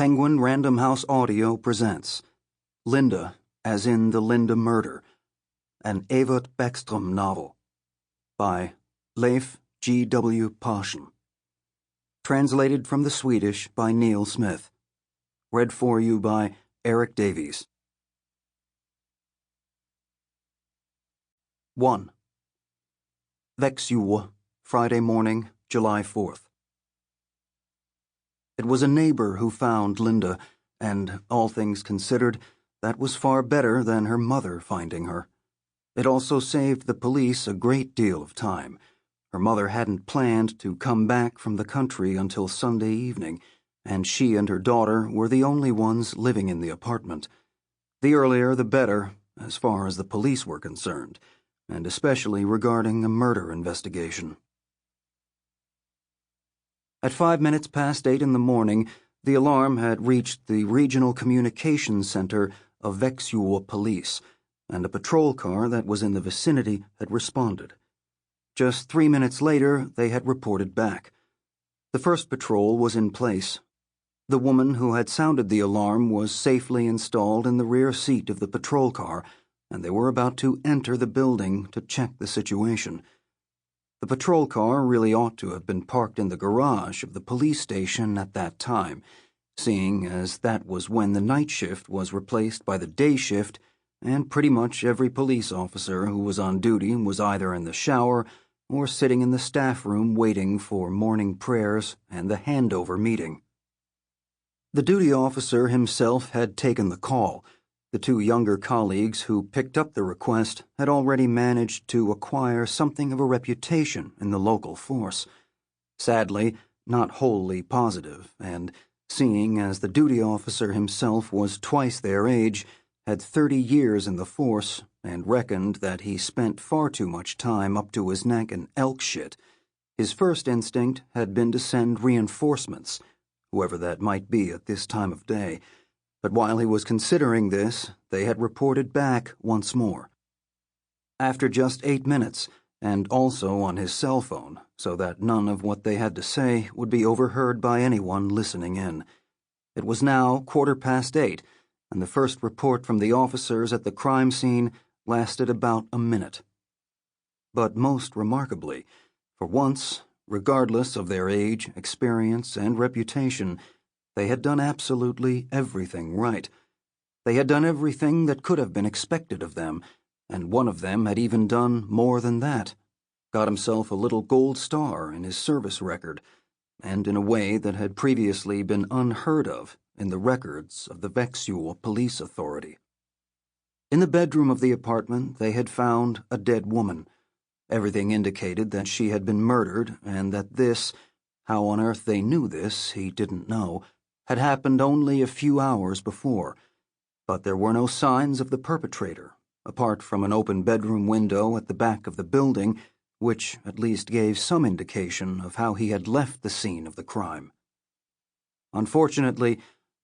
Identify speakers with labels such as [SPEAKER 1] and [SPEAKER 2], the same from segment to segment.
[SPEAKER 1] Penguin Random House Audio presents Linda, as in the Linda Murder, an Evert Bäckström novel, by Leif G.W. Persson. Translated from the Swedish by Neil Smith. Read for you by Erik Davies. 1. Växjö, Friday morning, July 4th. It was a neighbor who found Linda, and, all things considered, that was far better than her mother finding her. It also saved the police a great deal of time. Her mother hadn't planned to come back from the country until Sunday evening, and she and her daughter were the only ones living in the apartment. The earlier the better, as far as the police were concerned, and especially regarding a murder investigation. At 8:05 in the morning, the alarm had reached the Regional Communications Center of Växjö Police, and a patrol car that was in the vicinity had responded. Just 3 minutes later, they had reported back. The first patrol was in place. The woman who had sounded the alarm was safely installed in the rear seat of the patrol car, and they were about to enter the building to check the situation. The patrol car really ought to have been parked in the garage of the police station at that time, seeing as that was when the night shift was replaced by the day shift, and pretty much every police officer who was on duty was either in the shower or sitting in the staff room waiting for morning prayers and the handover meeting. The duty officer himself had taken the call. The two younger colleagues who picked up the request had already managed to acquire something of a reputation in the local force. Sadly, not wholly positive, and, seeing as the duty officer himself was twice their age, had 30 years in the force, and reckoned that he spent far too much time up to his neck in elk shit, his first instinct had been to send reinforcements, whoever that might be at this time of day. But while he was considering this, they had reported back once more. After just 8 minutes, and also on his cell phone, so that none of what they had to say would be overheard by anyone listening in. It was now 8:15, and the first report from the officers at the crime scene lasted about a minute. But most remarkably, for once, regardless of their age, experience, and reputation, they had done absolutely everything right. They had done everything that could have been expected of them, and one of them had even done more than that, got himself a little gold star in his service record, and in a way that had previously been unheard of in the records of the Växjö Police Authority. In the bedroom of the apartment, they had found a dead woman. Everything indicated that she had been murdered, and that this, how on earth they knew this, he didn't know, had happened only a few hours before. But there were no signs of the perpetrator, apart from an open bedroom window at the back of the building, which at least gave some indication of how he had left the scene of the crime. Unfortunately,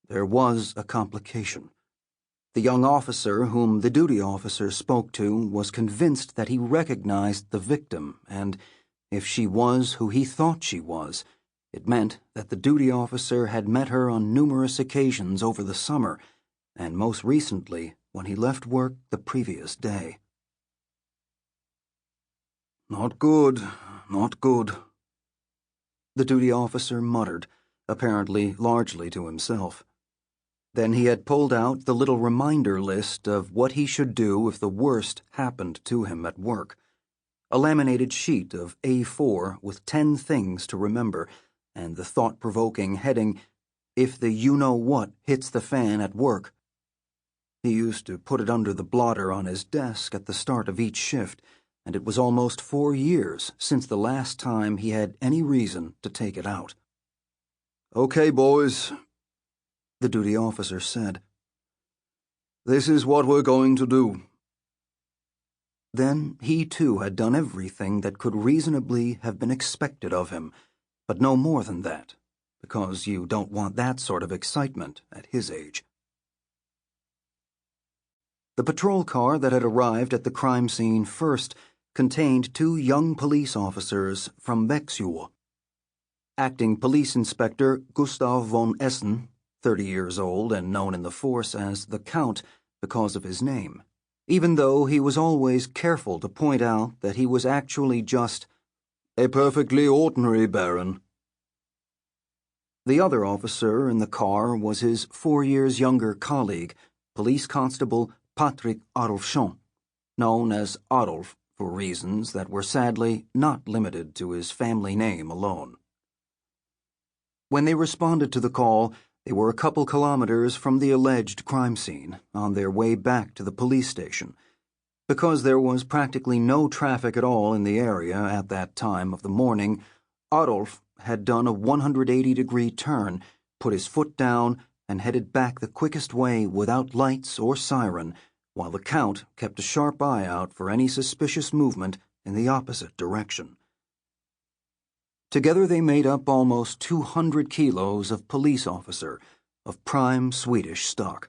[SPEAKER 1] there was a complication. The young officer whom the duty officer spoke to was convinced that he recognized the victim, and if she was who he thought she was, it meant that the duty officer had met her on numerous occasions over the summer, and most recently when he left work the previous day. "Not good, not good," the duty officer muttered, apparently largely to himself. Then he had pulled out the little reminder list of what he should do if the worst happened to him at work. A laminated sheet of A4 with 10 things to remember, and the thought-provoking heading, "If the you-know-what hits the fan at work." He used to put it under the blotter on his desk at the start of each shift, and it was almost 4 years since the last time he had any reason to take it out. "Okay, boys," the duty officer said. "This is what we're going to do." Then he too had done everything that could reasonably have been expected of him, but no more than that, because you don't want that sort of excitement at his age. The patrol car that had arrived at the crime scene first contained 2 young police officers from Växjö. Acting Police Inspector Gustav von Essen, 30 years old and known in the force as the Count because of his name, even though he was always careful to point out that he was actually just a perfectly ordinary baron. The other officer in the car was his 4 years younger colleague, Police Constable Patrick Adolphe, known as Adolf for reasons that were sadly not limited to his family name alone. When they responded to the call, they were a couple kilometers from the alleged crime scene, on their way back to the police station. Because there was practically no traffic at all in the area at that time of the morning, Adolf had done a 180-degree turn, put his foot down, and headed back the quickest way without lights or siren, while the Count kept a sharp eye out for any suspicious movement in the opposite direction. Together they made up almost 200 kilos of police officer, of prime Swedish stock,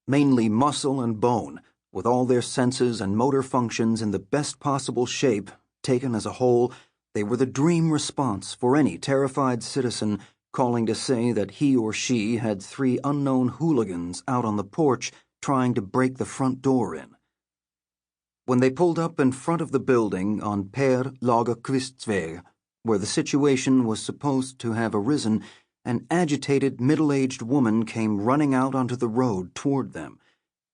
[SPEAKER 1] mainly muscle and bone, with all their senses and motor functions in the best possible shape. Taken as a whole, they were the dream response for any terrified citizen calling to say that he or she had 3 unknown hooligans out on the porch trying to break the front door in. When they pulled up in front of the building on Per Lagerkvist's, where the situation was supposed to have arisen, an agitated middle-aged woman came running out onto the road toward them.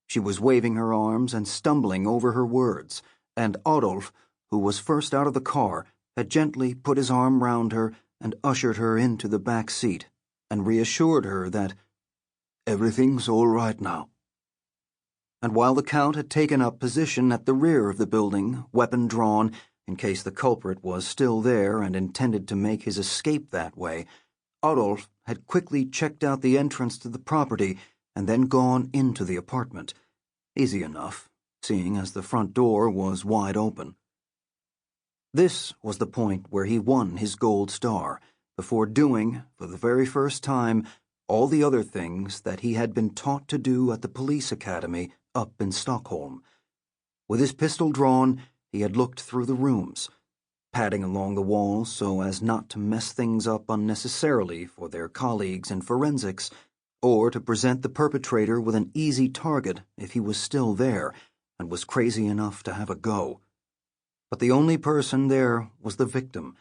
[SPEAKER 1] She was waving her arms and stumbling over her words, and Adolf, who was first out of the car, had gently put his arm round her and ushered her into the back seat, and reassured her that everything's all right now. And while the Count had taken up position at the rear of the building, weapon drawn, in case the culprit was still there and intended to make his escape that way, Adolf had quickly checked out the entrance to the property and then gone into the apartment. Easy enough, seeing as the front door was wide open. This was the point where he won his gold star, before doing, for the very first time, all the other things that he had been taught to do at the police academy up in Stockholm. With his pistol drawn, he had looked through the rooms, padding along the walls so as not to mess things up unnecessarily for their colleagues in forensics, or to present the perpetrator with an easy target if he was still there and was crazy enough to have a go. But the only person there was the victim.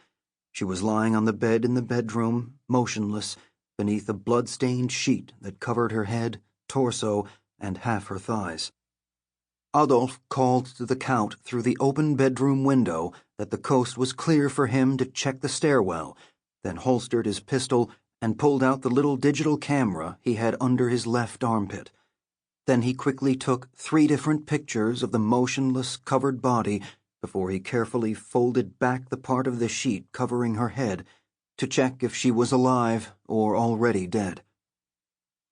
[SPEAKER 1] She was lying on the bed in the bedroom, motionless, beneath a blood-stained sheet that covered her head, torso, and half her thighs. Adolf called to the Count through the open bedroom window that the coast was clear for him to check the stairwell, then holstered his pistol and pulled out the little digital camera he had under his left armpit. Then he quickly took 3 different pictures of the motionless, covered body before he carefully folded back the part of the sheet covering her head to check if she was alive or already dead.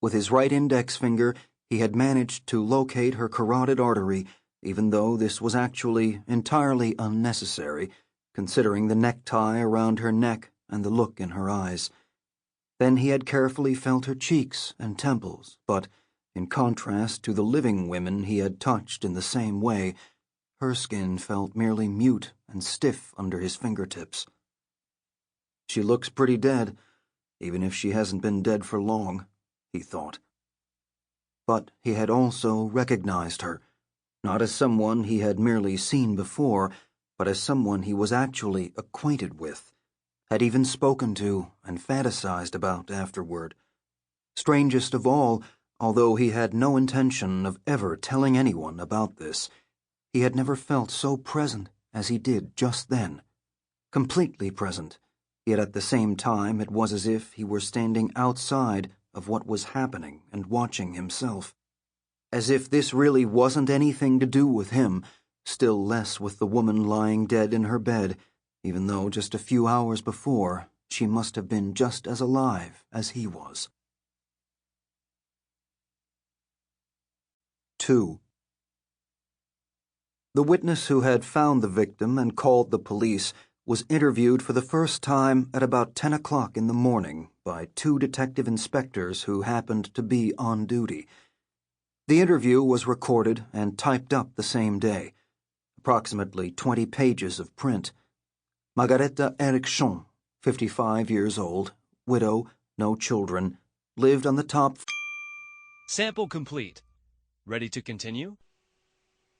[SPEAKER 1] With his right index finger, he had managed to locate her carotid artery, even though this was actually entirely unnecessary, considering the necktie around her neck and the look in her eyes. Then he had carefully felt her cheeks and temples, but, in contrast to the living women he had touched in the same way, her skin felt merely mute and stiff under his fingertips. She looks pretty dead, even if she hasn't been dead for long, he thought. But he had also recognized her, not as someone he had merely seen before, but as someone he was actually acquainted with, had even spoken to and fantasized about afterward. Strangest of all, although he had no intention of ever telling anyone about this, he had never felt so present as he did just then. Completely present, yet at the same time it was as if he were standing outside of what was happening and watching himself. As if this really wasn't anything to do with him, still less with the woman lying dead in her bed, even though just a few hours before she must have been just as alive as he was. 2. The witness who had found the victim and called the police was interviewed for the first time at about 10 o'clock in the morning by 2 detective inspectors who happened to be on duty. The interview was recorded and typed up the same day, approximately 20 pages of print. Margareta Eriksson, 55 years old, widow, no children, lived on the top.
[SPEAKER 2] Sample complete. Ready to continue?